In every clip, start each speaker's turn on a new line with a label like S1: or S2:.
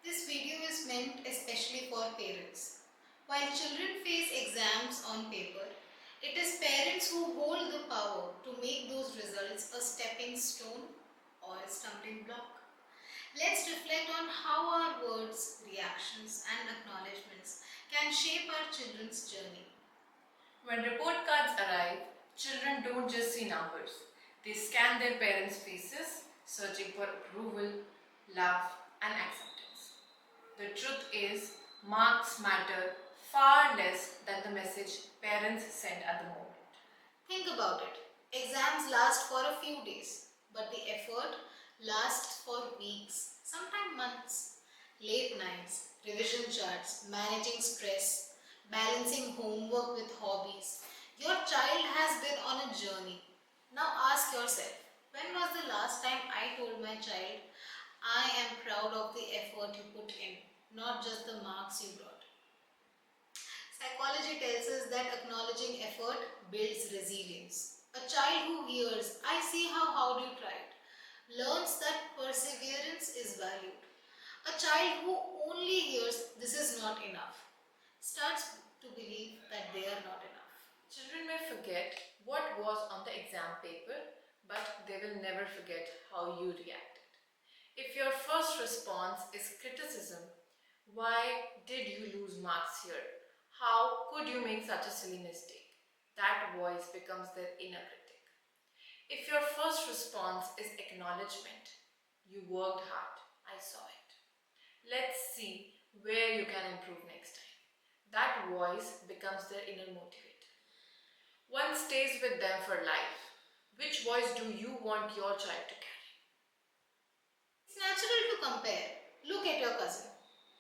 S1: This video is meant especially for parents. While children face exams on paper, it is parents who hold the power to make those results a stepping stone or a stumbling block. Let's reflect on how our words, reactions, and acknowledgements can shape our children's journey.
S2: When report cards arrive, children don't just see numbers. They scan their parents' faces, searching for approval, love, and acceptance. The truth is, marks matter far less than the message parents send at the moment.
S1: Think about it. Exams last for a few days, but the effort lasts for weeks, sometimes months. Late nights, revision charts, managing stress, balancing homework with hobbies. Your child has been on a journey. Now ask yourself, when was the last time I told my child, I am proud of the effort you put in, not just the marks you brought? Psychology tells us that acknowledging effort builds resilience. A child who hears, I see how hard you tried, learns that perseverance is valued. A child who only hears, this is not enough, starts to believe that they are not enough.
S2: Children may forget what was on the exam paper, but they will never forget how you reacted. If your first response is criticism, why did you lose marks here? How could you make such a silly mistake? That voice becomes their inner critic. If your first response is acknowledgement, you worked hard, I saw it. Let's see where you can improve next time. That voice becomes their inner motivator. One stays with them for life. Which voice do you want your child to carry?
S1: It's natural to compare. Look at your cousin.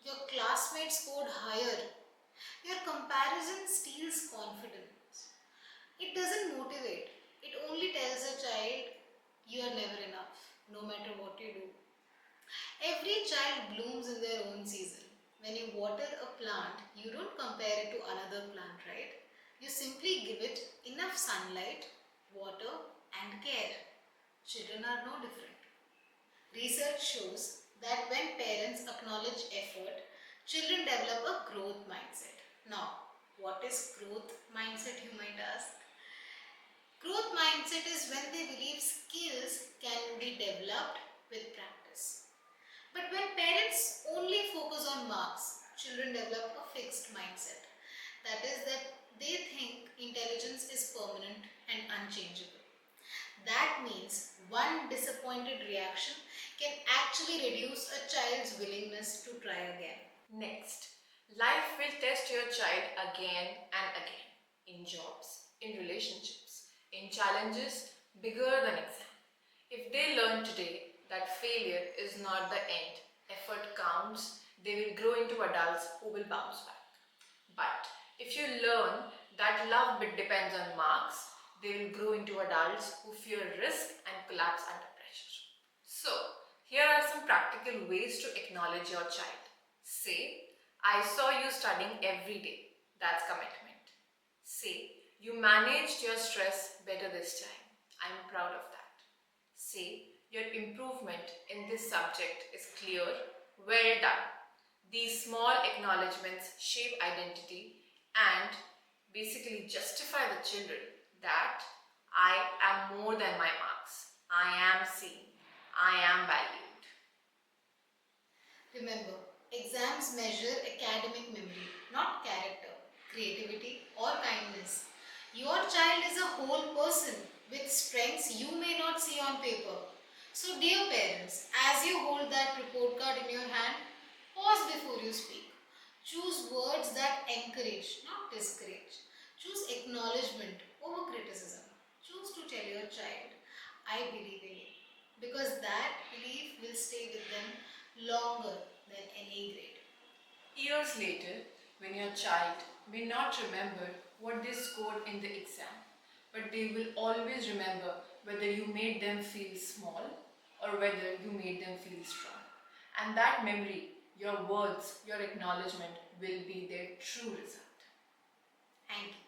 S1: Your classmate scored higher. Your comparison steals confidence. It doesn't motivate. It only tells a child you are never enough, no matter what you do. Every child blooms in their own season. When you water a plant, you don't compare it to another plant, right? You simply give it enough sunlight, water, and care. Children are no different. Research shows that when parents acknowledge effort, children develop a growth mindset. Now, what is growth mindset, you might ask? Growth mindset is when they believe skills can be developed with practice. But when parents only focus on marks, children develop a fixed mindset. That is, that they think intelligence is permanent and unchangeable. That means one disappointed reaction can actually reduce a child's willingness to try again.
S2: Next, life will test your child again and again in jobs, in relationships, in challenges bigger than exam. If they learn today that failure is not the end, effort counts, they will grow into adults who will bounce back. But if you learn that love depends on marks, they will grow into adults who fear risk and collapse under pressure. So, here are some practical ways to acknowledge your child. Say, I saw you studying every day. That's commitment. Say, you managed your stress better this time. I'm proud of that. Say, your improvement in this subject is clear. Well done. These small acknowledgements shape identity and basically justify the children that I am more than my marks. I am seen. I am valued.
S1: Remember, exams measure academic memory, not character, creativity, or kindness. Your child is a whole person with strengths you may not see on paper. So, dear parents, as you hold that report card in your hand, pause before you speak. Choose words that encourage, not discourage. Choose acknowledgement over criticism. Choose to tell your child, I believe in you. Because that belief will stay with them longer than any grade.
S2: Years later, when your child may not remember what they scored in the exam, but they will always remember whether you made them feel small or whether you made them feel strong. And that memory, your words, your acknowledgement will be their true result.
S1: Thank you.